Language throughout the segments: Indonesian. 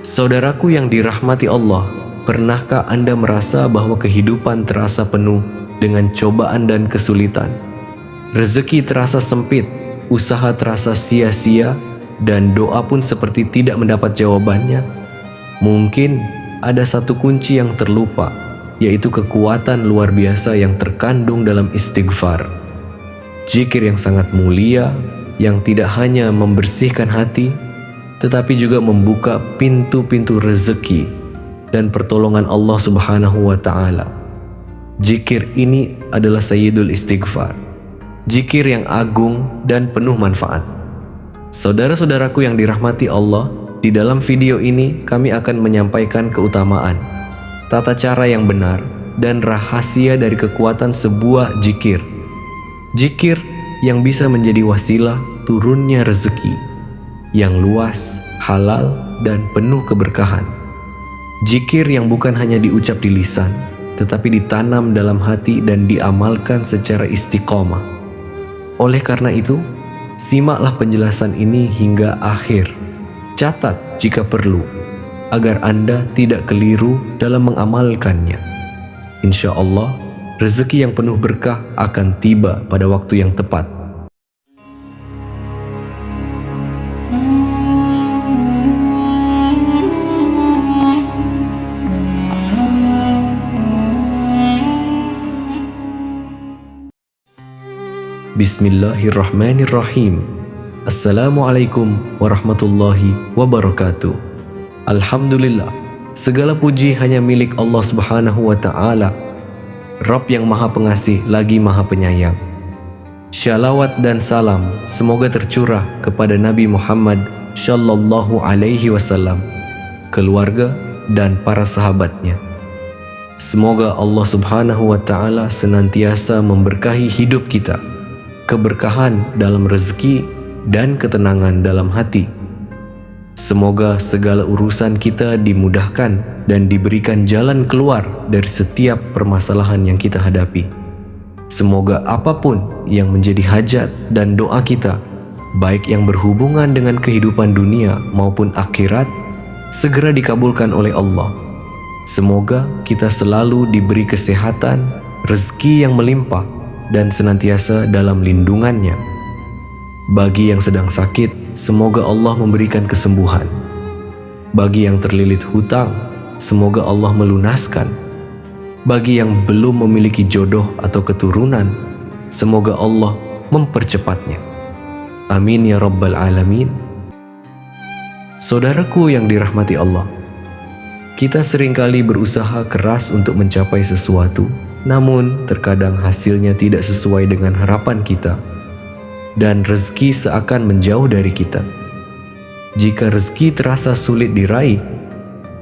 Saudaraku yang dirahmati Allah, pernahkah Anda merasa bahwa kehidupan terasa penuh dengan cobaan dan kesulitan? Rezeki terasa sempit, usaha terasa sia-sia, dan doa pun seperti tidak mendapat jawabannya. Mungkin ada satu kunci yang terlupa, yaitu kekuatan luar biasa yang terkandung dalam istighfar. Zikir yang sangat mulia, yang tidak hanya membersihkan hati, tetapi juga membuka pintu-pintu rezeki dan pertolongan Allah Subhanahu wa Ta'ala. Zikir ini adalah Sayyidul Istighfar, zikir yang agung dan penuh manfaat. Saudara-saudaraku yang dirahmati Allah, di dalam video ini kami akan menyampaikan keutamaan, tata cara yang benar, dan rahasia dari kekuatan sebuah zikir. Zikir yang bisa menjadi wasilah turunnya rezeki yang luas, halal, dan penuh keberkahan. Zikir yang bukan hanya diucap di lisan, tetapi ditanam dalam hati dan diamalkan secara istiqomah. Oleh karena itu, simaklah penjelasan ini hingga akhir. Catat jika perlu, agar Anda tidak keliru dalam mengamalkannya. Insya Allah, rezeki yang penuh berkah akan tiba pada waktu yang tepat. Bismillahirrahmanirrahim. Assalamualaikum warahmatullahi wabarakatuh. Alhamdulillah, segala puji hanya milik Allah Subhanahu wa Ta'ala, Rabb yang maha pengasih lagi maha penyayang. Shalawat dan salam semoga tercurah kepada Nabi Muhammad Shallallahu Alaihi Wasallam, keluarga dan para sahabatnya. Semoga Allah Subhanahu wa Ta'ala senantiasa memberkahi hidup kita, keberkahan dalam rezeki dan ketenangan dalam hati. Semoga segala urusan kita dimudahkan dan diberikan jalan keluar dari setiap permasalahan yang kita hadapi. Semoga apapun yang menjadi hajat dan doa kita, baik yang berhubungan dengan kehidupan dunia maupun akhirat, segera dikabulkan oleh Allah. Semoga kita selalu diberi kesehatan, rezeki yang melimpah, dan senantiasa dalam lindungannya. Bagi yang sedang sakit, semoga Allah memberikan kesembuhan. Bagi yang terlilit hutang, semoga Allah melunaskan. Bagi yang belum memiliki jodoh atau keturunan, semoga Allah mempercepatnya. Amin ya Rabbal Alamin. Saudaraku yang dirahmati Allah, kita seringkali berusaha keras untuk mencapai sesuatu, namun terkadang hasilnya tidak sesuai dengan harapan kita, dan rezeki seakan menjauh dari kita. Jika rezeki terasa sulit diraih,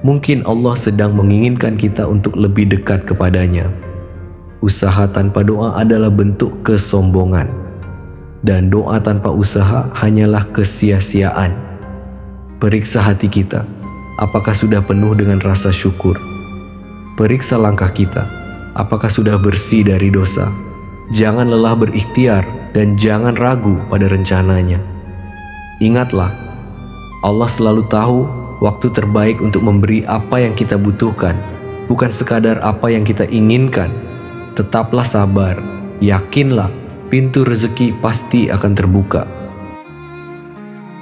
mungkin Allah sedang menginginkan kita untuk lebih dekat kepadanya. Usaha tanpa doa adalah bentuk kesombongan, dan doa tanpa usaha hanyalah kesia-siaan. Periksa hati kita, apakah sudah penuh dengan rasa syukur? Periksa langkah kita, apakah sudah bersih dari dosa? Jangan lelah berikhtiar dan jangan ragu pada rencananya. Ingatlah, Allah selalu tahu waktu terbaik untuk memberi apa yang kita butuhkan, bukan sekadar apa yang kita inginkan. Tetaplah sabar, yakinlah pintu rezeki pasti akan terbuka.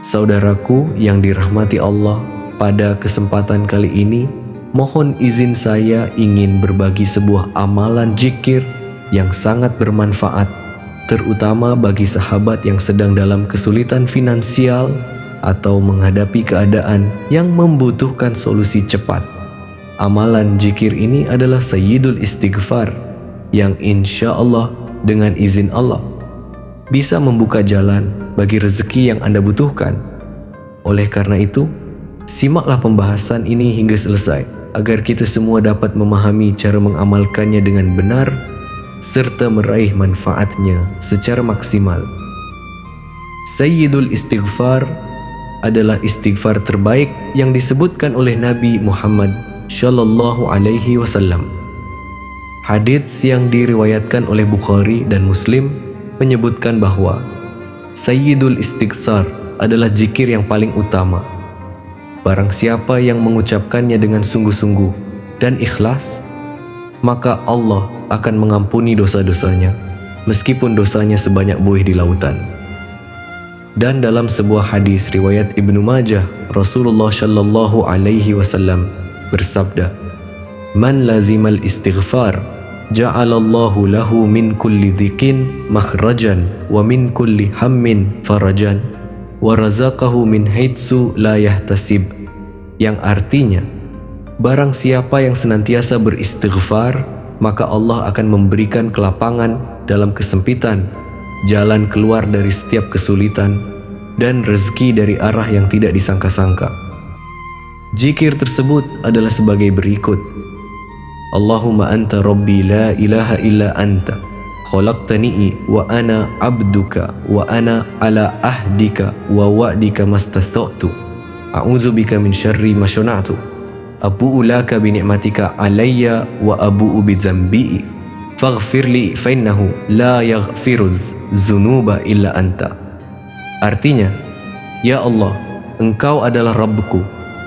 Saudaraku yang dirahmati Allah, pada kesempatan kali ini, mohon izin saya ingin berbagi sebuah amalan zikir yang sangat bermanfaat, terutama bagi sahabat yang sedang dalam kesulitan finansial atau menghadapi keadaan yang membutuhkan solusi cepat. Amalan zikir ini adalah Sayyidul Istighfar, yang insya Allah dengan izin Allah bisa membuka jalan bagi rezeki yang Anda butuhkan. Oleh karena itu, simaklah pembahasan ini hingga selesai, agar kita semua dapat memahami cara mengamalkannya dengan benar, serta meraih manfaatnya secara maksimal. Sayyidul Istighfar adalah istighfar terbaik yang disebutkan oleh Nabi Muhammad Shallallahu Alaihi Wasallam. Hadits yang diriwayatkan oleh Bukhari dan Muslim menyebutkan bahwa Sayyidul Istighfar adalah zikir yang paling utama. barang siapa yang mengucapkannya dengan sungguh-sungguh dan ikhlas, maka Allah akan mengampuni dosa-dosanya, meskipun dosanya sebanyak buih di lautan. Dan dalam sebuah hadis riwayat Ibnu Majah, Rasulullah Shallallahu Alaihi Wasallam bersabda, "Man lazimal istighfar, ja'alallahu lahu min kulli dhikin makhrajan wa min kulli hammin farajan wa razaqahu min haitsu la yahtasib." Yang artinya, barang siapa yang senantiasa beristighfar, maka Allah akan memberikan kelapangan dalam kesempitan, jalan keluar dari setiap kesulitan, dan rezeki dari arah yang tidak disangka-sangka. Zikir tersebut adalah sebagai berikut: Allahumma anta rabbi la ilaha illa anta khalaqtani wa ana abduka wa ana ala ahdika wa wa'dika mastata'tu a'udzubika min syarri ma sana'tu abu'u laka bi ni'matika alayya wa abu'u bi dzambi faghfirli fa innahu la yaghfiruz dzunuba illa anta. Artinya, ya Allah, Engkau adalah Rabbku,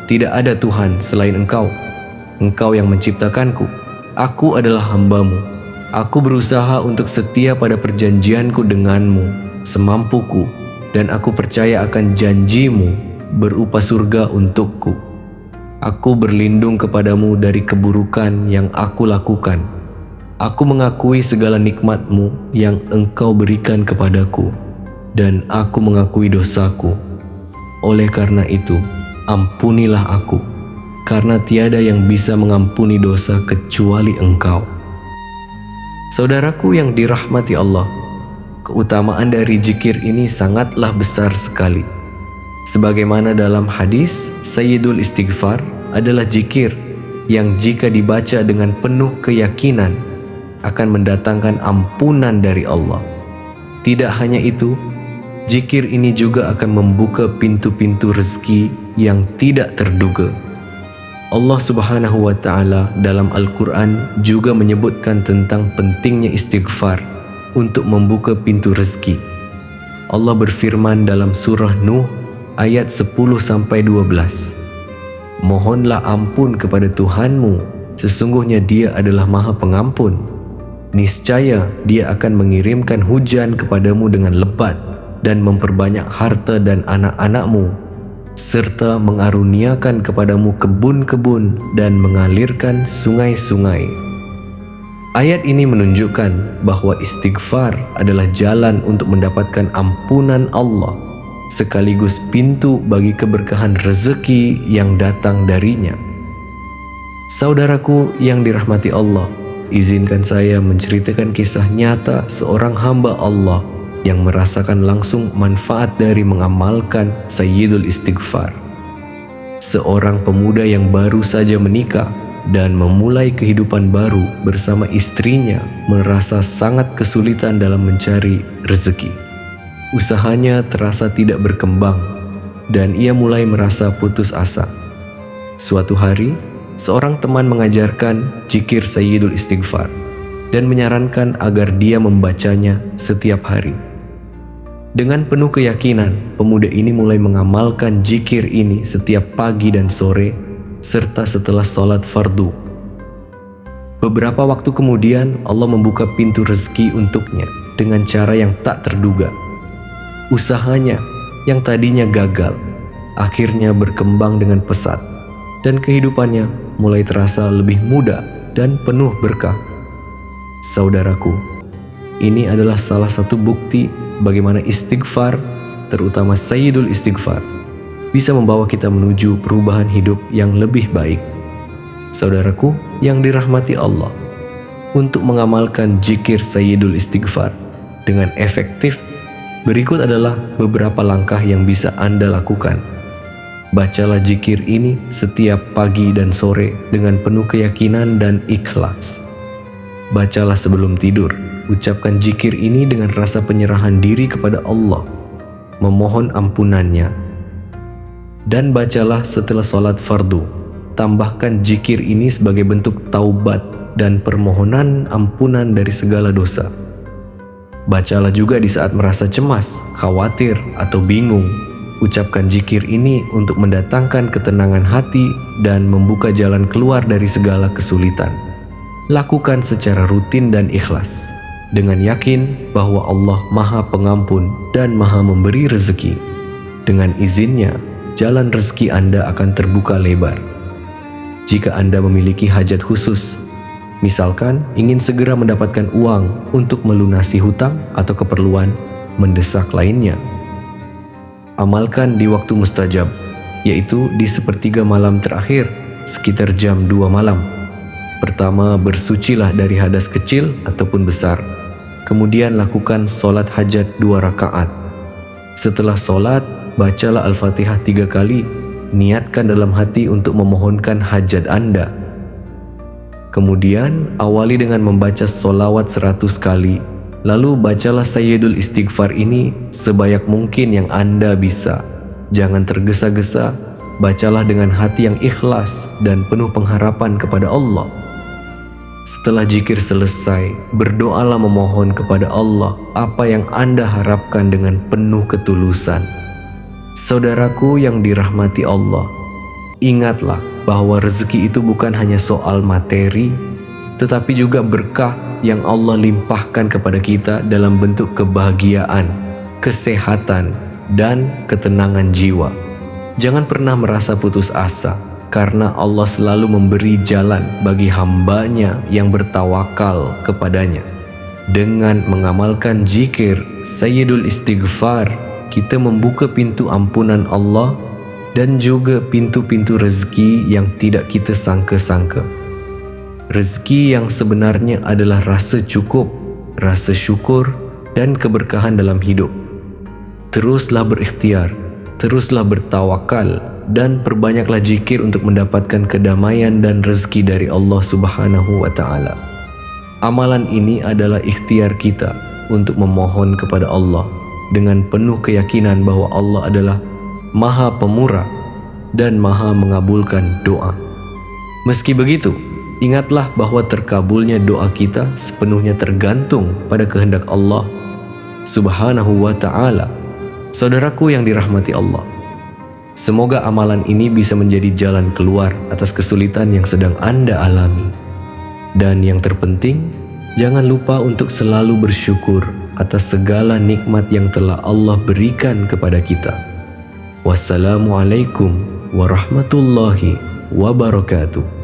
tidak ada Tuhan selain Engkau. Engkau yang menciptakanku, aku adalah hamba-Mu. Aku berusaha untuk setia pada perjanjianku denganmu semampuku, dan aku percaya akan janji-Mu berupa surga untukku. Aku berlindung kepadamu dari keburukan yang aku lakukan. Aku mengakui segala nikmat-Mu yang Engkau berikan kepadaku, dan aku mengakui dosaku. Oleh karena itu, ampunilah aku, karena tiada yang bisa mengampuni dosa kecuali Engkau. Saudaraku yang dirahmati Allah, keutamaan dari zikir ini sangatlah besar sekali. Sebagaimana dalam hadis, Sayyidul Istighfar adalah zikir yang jika dibaca dengan penuh keyakinan akan mendatangkan ampunan dari Allah. Tidak hanya itu, zikir ini juga akan membuka pintu-pintu rezeki yang tidak terduga. Allah Subhanahu wa Ta'ala dalam Al-Quran juga menyebutkan tentang pentingnya istighfar untuk membuka pintu rezeki. Allah berfirman dalam surah Nuh ayat 10-12, "Mohonlah ampun kepada Tuhanmu, sesungguhnya Dia adalah Maha Pengampun. Niscaya Dia akan mengirimkan hujan kepadamu dengan lebat dan memperbanyak harta dan anak-anakmu, serta mengaruniakan kepadamu kebun-kebun dan mengalirkan sungai-sungai." Ayat ini menunjukkan bahwa istighfar adalah jalan untuk mendapatkan ampunan Allah, sekaligus pintu bagi keberkahan rezeki yang datang darinya. Saudaraku yang dirahmati Allah, izinkan saya menceritakan kisah nyata seorang hamba Allah yang merasakan langsung manfaat dari mengamalkan Sayyidul Istighfar. Seorang pemuda yang baru saja menikah dan memulai kehidupan baru bersama istrinya merasa sangat kesulitan dalam mencari rezeki. Usahanya terasa tidak berkembang dan ia mulai merasa putus asa. Suatu hari, seorang teman mengajarkan zikir Sayyidul Istighfar dan menyarankan agar dia membacanya setiap hari. Dengan penuh keyakinan, pemuda ini mulai mengamalkan zikir ini setiap pagi dan sore, serta setelah sholat fardu. Beberapa waktu kemudian, Allah membuka pintu rezeki untuknya dengan cara yang tak terduga. Usahanya yang tadinya gagal, akhirnya berkembang dengan pesat, dan kehidupannya mulai terasa lebih mudah dan penuh berkah. Saudaraku, ini adalah salah satu bukti bagaimana istighfar, terutama Sayyidul Istighfar, bisa membawa kita menuju perubahan hidup yang lebih baik. Saudaraku yang dirahmati Allah, untuk mengamalkan zikir Sayyidul Istighfar dengan efektif, berikut adalah beberapa langkah yang bisa Anda lakukan. Bacalah zikir ini setiap pagi dan sore dengan penuh keyakinan dan ikhlas. Bacalah sebelum tidur. Ucapkan zikir ini dengan rasa penyerahan diri kepada Allah, memohon ampunannya. Dan bacalah setelah sholat fardu. Tambahkan zikir ini sebagai bentuk taubat dan permohonan ampunan dari segala dosa. Bacalah juga di saat merasa cemas, khawatir, atau bingung. Ucapkan zikir ini untuk mendatangkan ketenangan hati dan membuka jalan keluar dari segala kesulitan. Lakukan secara rutin dan ikhlas, dengan yakin bahwa Allah Maha Pengampun dan Maha Memberi rezeki. Dengan izinnya, jalan rezeki Anda akan terbuka lebar. Jika Anda memiliki hajat khusus, misalkan ingin segera mendapatkan uang untuk melunasi hutang atau keperluan mendesak lainnya, amalkan di waktu mustajab, yaitu di sepertiga malam terakhir sekitar jam 2 malam. Pertama, bersucilah dari hadas kecil ataupun besar. Kemudian lakukan solat hajat 2 rakaat. Setelah solat, bacalah Al-Fatihah 3 kali. Niatkan dalam hati untuk memohonkan hajat Anda. Kemudian, awali dengan membaca solawat 100 kali. Lalu bacalah Sayyidul Istighfar ini sebanyak mungkin yang Anda bisa. Jangan tergesa-gesa, bacalah dengan hati yang ikhlas dan penuh pengharapan kepada Allah. Setelah zikir selesai, berdoalah memohon kepada Allah apa yang Anda harapkan dengan penuh ketulusan. Saudaraku yang dirahmati Allah, ingatlah bahwa rezeki itu bukan hanya soal materi, tetapi juga berkah yang Allah limpahkan kepada kita dalam bentuk kebahagiaan, kesehatan, dan ketenangan jiwa. Jangan pernah merasa putus asa, karena Allah selalu memberi jalan bagi hambanya yang bertawakal kepadanya. Dengan mengamalkan zikir Sayyidul Istighfar, kita membuka pintu ampunan Allah dan juga pintu-pintu rezeki yang tidak kita sangka-sangka. Rezeki yang sebenarnya adalah rasa cukup, rasa syukur, dan keberkahan dalam hidup. Teruslah berikhtiar, teruslah bertawakal, dan perbanyaklah zikir untuk mendapatkan kedamaian dan rezeki dari Allah Subhanahu wa Ta'ala. Amalan ini adalah ikhtiar kita untuk memohon kepada Allah dengan penuh keyakinan bahwa Allah adalah Maha Pemurah dan Maha mengabulkan doa. Meski begitu, ingatlah bahwa terkabulnya doa kita sepenuhnya tergantung pada kehendak Allah Subhanahu wa Ta'ala. Saudaraku yang dirahmati Allah, semoga amalan ini bisa menjadi jalan keluar atas kesulitan yang sedang Anda alami. Dan yang terpenting, jangan lupa untuk selalu bersyukur atas segala nikmat yang telah Allah berikan kepada kita. Wassalamualaikum warahmatullahi wabarakatuh.